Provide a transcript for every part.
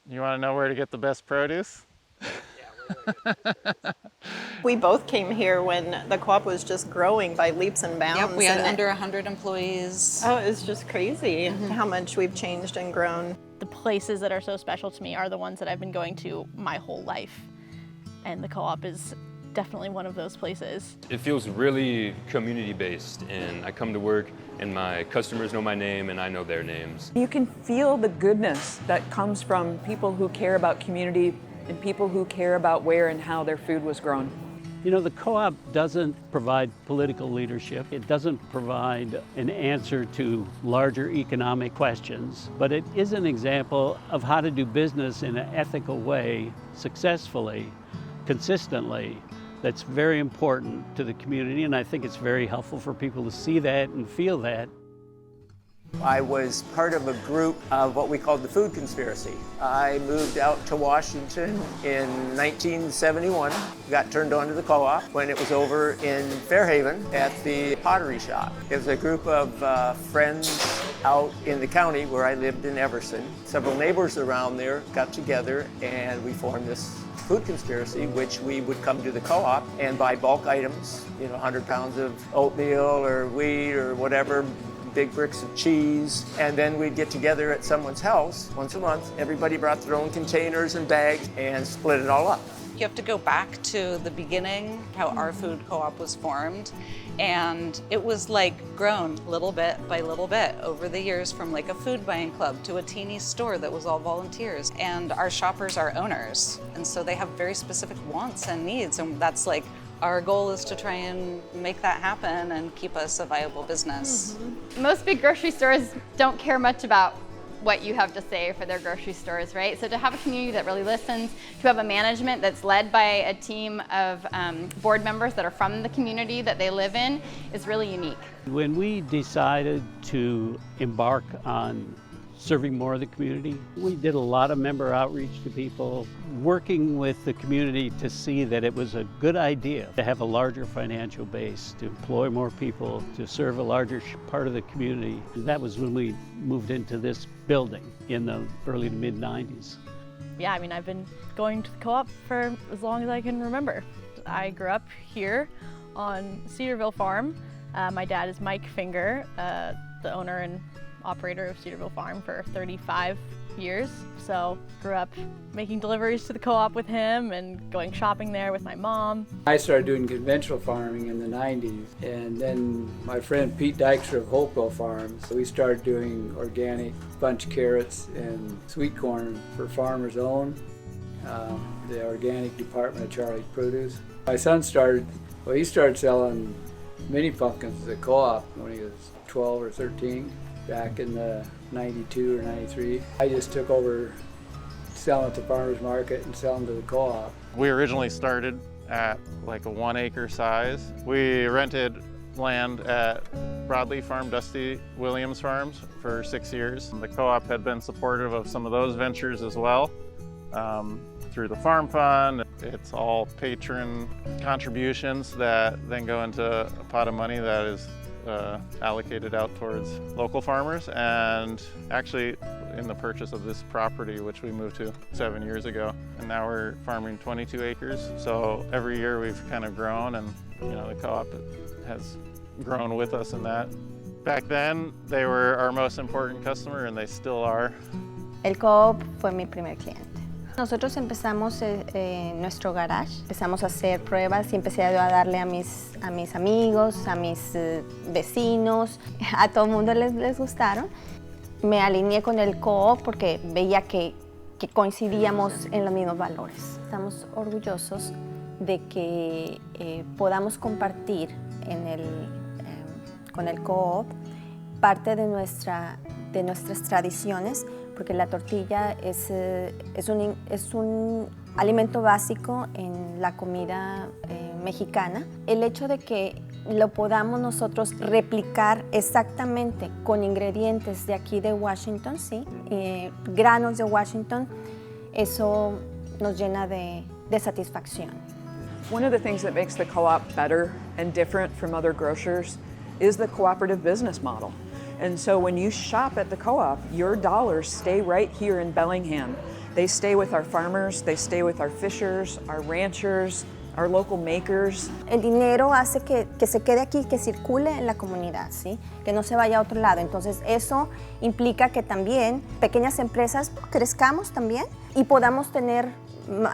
You want to know where to get the best produce? We both came here when the co-op was just growing by leaps and bounds. Yep, we had under 100 employees. Oh, it's just crazy how much we've changed and grown. The places that are so special to me are the ones that I've been going to my whole life. And the co-op is definitely one of those places. It feels really community-based, and I come to work and my customers know my name and I know their names. You can feel the goodness that comes from people who care about community and people who care about where and how their food was grown. You know, the co-op doesn't provide political leadership. It doesn't provide an answer to larger economic questions, but it is an example of how to do business in an ethical way, successfully, consistently. That's very important to the community, and I think it's very helpful for people to see that and feel that. I was part of a group of what we called the Food Conspiracy. I moved out to Washington in 1971, got turned on to the co-op when it was over in Fairhaven at the pottery shop. It was a group of friends out in the county where I lived in Everson. Several neighbors around there got together and we formed this food conspiracy, which we would come to the co-op and buy bulk items, 100 pounds of oatmeal or wheat or whatever, big bricks of cheese, and then we'd get together at someone's house once a month. Everybody brought their own containers and bags and split it all up. You have to go back to the beginning, how our food co-op was formed. And it was like grown little bit by little bit over the years, from like a food buying club to a teeny store that was all volunteers. And our shoppers are owners. And so they have very specific wants and needs. And that's like, our goal is to try and make that happen and keep us a viable business. Most big grocery stores don't care much about what you have to say for their grocery stores, right? So to have a community that really listens, to have a management that's led by a team of board members that are from the community that they live in is really unique. When we decided to embark on serving more of the community, we did a lot of member outreach to people, working with the community to see that it was a good idea to have a larger financial base, to employ more people, to serve a larger part of the community. That was when we moved into this building in the early to mid-90s. Yeah, I mean, I've been going to the co-op for as long as I can remember. I grew up here on Cedarville Farm. My dad is Mike Finger, the owner and operator of Cedarville Farm for 35 years. So grew up making deliveries to the co-op with him and going shopping there with my mom. I started doing conventional farming in the 90s, and then my friend Pete Dykstra of Hopewell Farms, we started doing organic bunch carrots and sweet corn for Farmers Own, the organic department of Charlie's Produce. My son started selling mini pumpkins at the co-op when he was 12 or 13. Back in the 92 or 93. I just took over selling at the farmer's market and selling to the co-op. We originally started at like a 1 acre size. We rented land at Broadleaf Farm, Dusty Williams Farms for 6 years. The co-op had been supportive of some of those ventures as well through the farm fund. It's all patron contributions that then go into a pot of money that is allocated out towards local farmers, and actually in the purchase of this property, which we moved to 7 years ago, and now we're farming 22 acres. So every year we've kind of grown, and the co-op has grown with us in that. Back then they were our most important customer, and they still are. El co-op fue mi primer cliente. Nosotros empezamos en nuestro garage, empezamos a hacer pruebas y empecé a darle a mis amigos, a mis vecinos, a todo el mundo les gustaron. Me alineé con el co-op porque veía que coincidíamos en los mismos valores. Estamos orgullosos de que podamos compartir con el co-op parte de nuestras tradiciones, porque la tortilla es un alimento básico en la comida mexicana. El hecho de que lo podamos nosotros replicar exactamente con ingredientes de aquí de Washington, ¿sí? Granos de Washington, eso nos llena de satisfacción. One of the things that makes the co-op better and different from other grocers is the cooperative business model. And so when you shop at the co-op, your dollars stay right here in Bellingham. They stay with our farmers, they stay with our fishers, our ranchers, our local makers. El dinero hace que se quede aquí, que circule en la comunidad, ¿sí? Que no se vaya a otro lado. Entonces eso implica que también pequeñas empresas crezcamos también y podamos tener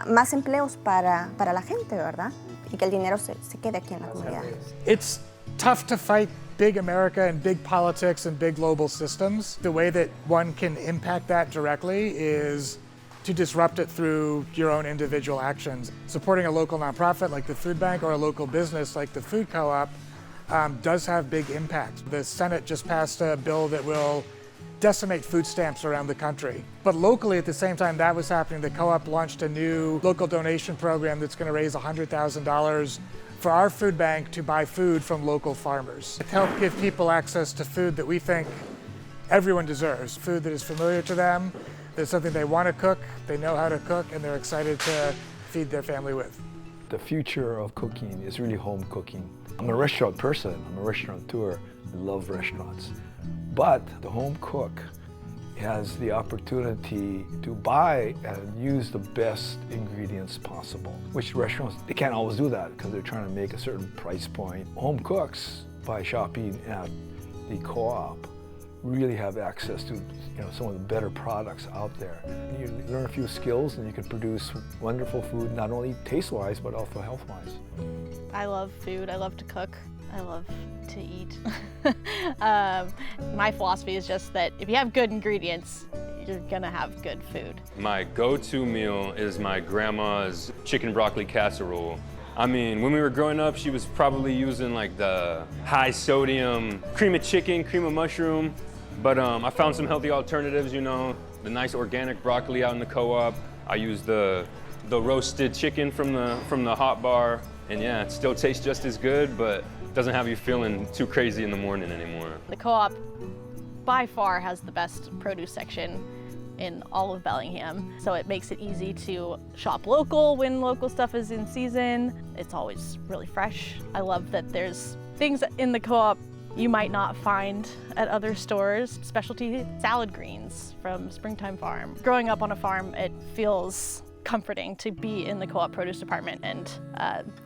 más empleos para la gente, ¿verdad? Y que el dinero se quede aquí en la comunidad. It's tough to fight big America and big politics and big global systems. The way that one can impact that directly is to disrupt it through your own individual actions. Supporting a local nonprofit like the food bank or a local business like the food co-op does have big impact. The Senate just passed a bill that will decimate food stamps around the country. But locally, at the same time that was happening, the co-op launched a new local donation program that's going to raise $100,000 for our food bank to buy food from local farmers. To help give people access to food that we think everyone deserves, food that is familiar to them, that's something they want to cook, they know how to cook, and they're excited to feed their family with. The future of cooking is really home cooking. I'm a restaurant person, I'm a restaurateur, I love restaurants. But the home cook has the opportunity to buy and use the best ingredients possible, which restaurants, they can't always do that because they're trying to make a certain price point. Home cooks, by shopping at the co-op, really have access to some of the better products out there. You learn a few skills and you can produce wonderful food, not only taste-wise, but also health-wise. I love food, I love to cook, I love to eat. My philosophy is just that if you have good ingredients, you're gonna have good food. My go-to meal is my grandma's chicken broccoli casserole. I mean, when we were growing up, she was probably using like the high sodium cream of chicken, cream of mushroom. But I found some healthy alternatives, the nice organic broccoli out in the co-op. I used the roasted chicken from the hot bar. And yeah, it still tastes just as good, but doesn't have you feeling too crazy in the morning anymore. The co-op by far has the best produce section in all of Bellingham. So it makes it easy to shop local when local stuff is in season. It's always really fresh. I love that there's things in the co-op you might not find at other stores. Specialty salad greens from Springtime Farm. Growing up on a farm, it feels comforting to be in the co-op produce department and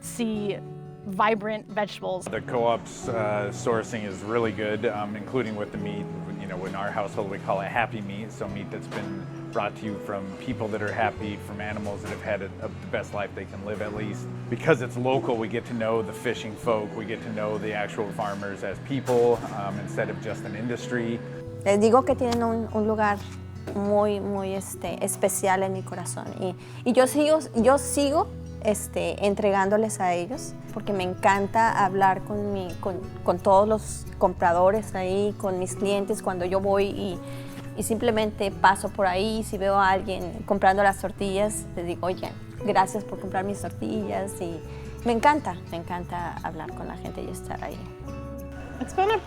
see vibrant vegetables. The co-op's sourcing is really good, including with the meat. In our household we call it happy meat, so meat that's been brought to you from people that are happy, from animals that have had the best life they can live at least. Because it's local, we get to know the fishing folk, we get to know the actual farmers as people instead of just an industry. Les digo que tienen un lugar muy especial en mi corazón y yo sigo entregándoles a ellos porque me encanta hablar con todos los compradores ahí, con mis clientes cuando yo voy y simplemente paso por ahí. Si veo a alguien comprando las tortillas, les digo, oye, gracias por comprar mis tortillas, y me encanta hablar con la gente y estar ahí. It's been a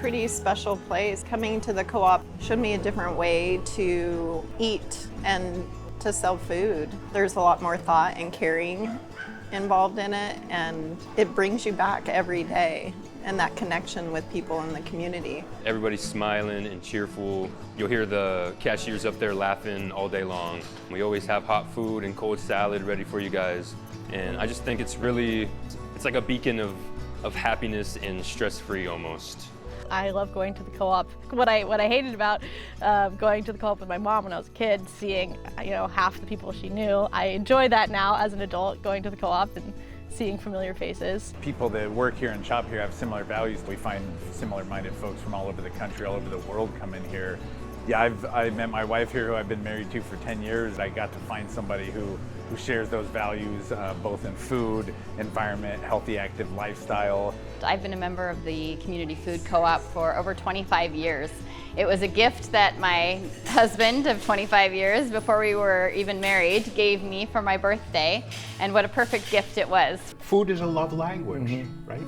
pretty special place. Coming to the co-op showed me a different way to eat and to sell food. There's a lot more thought and caring involved in it, and it brings you back every day and that connection with people in the community. Everybody's smiling and cheerful. You'll hear the cashiers up there laughing all day long. We always have hot food and cold salad ready for you guys. And I just think it's like a beacon of happiness and stress-free almost. I love going to the co-op. What I hated about going to the co-op with my mom when I was a kid, seeing half the people she knew, I enjoy that now as an adult, going to the co-op and seeing familiar faces. People that work here and shop here have similar values. We find similar-minded folks from all over the country, all over the world come in here. Yeah, I met my wife here, who I've been married to for 10 years. I got to find somebody who shares those values, both in food, environment, healthy, active lifestyle. I've been a member of the Community Food Co-op for over 25 years. It was a gift that my husband of 25 years, before we were even married, gave me for my birthday, and what a perfect gift it was. Food is a love language, right?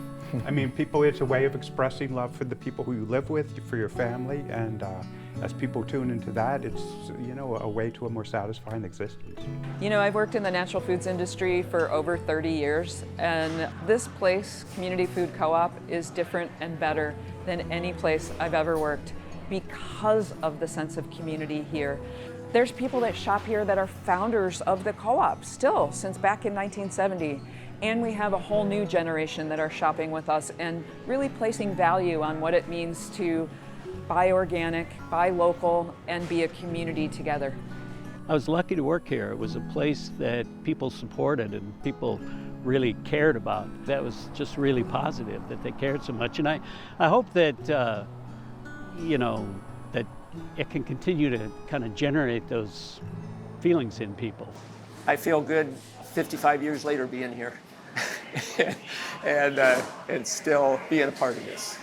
I mean, it's a way of expressing love for the people who you live with, for your family, and as people tune into that, it's a way to a more satisfying existence. I've worked in the natural foods industry for over 30 years, and this place, Community Food Co-op, is different and better than any place I've ever worked because of the sense of community here. There's people that shop here that are founders of the co-op still since back in 1970. And we have a whole new generation that are shopping with us and really placing value on what it means to buy organic, buy local, and be a community together. I was lucky to work here. It was a place that people supported and people really cared about. That was just really positive that they cared so much. And I hope that, you know, that it can continue to kind of generate those feelings in people. I feel good 55 years later being here and still being a part of this.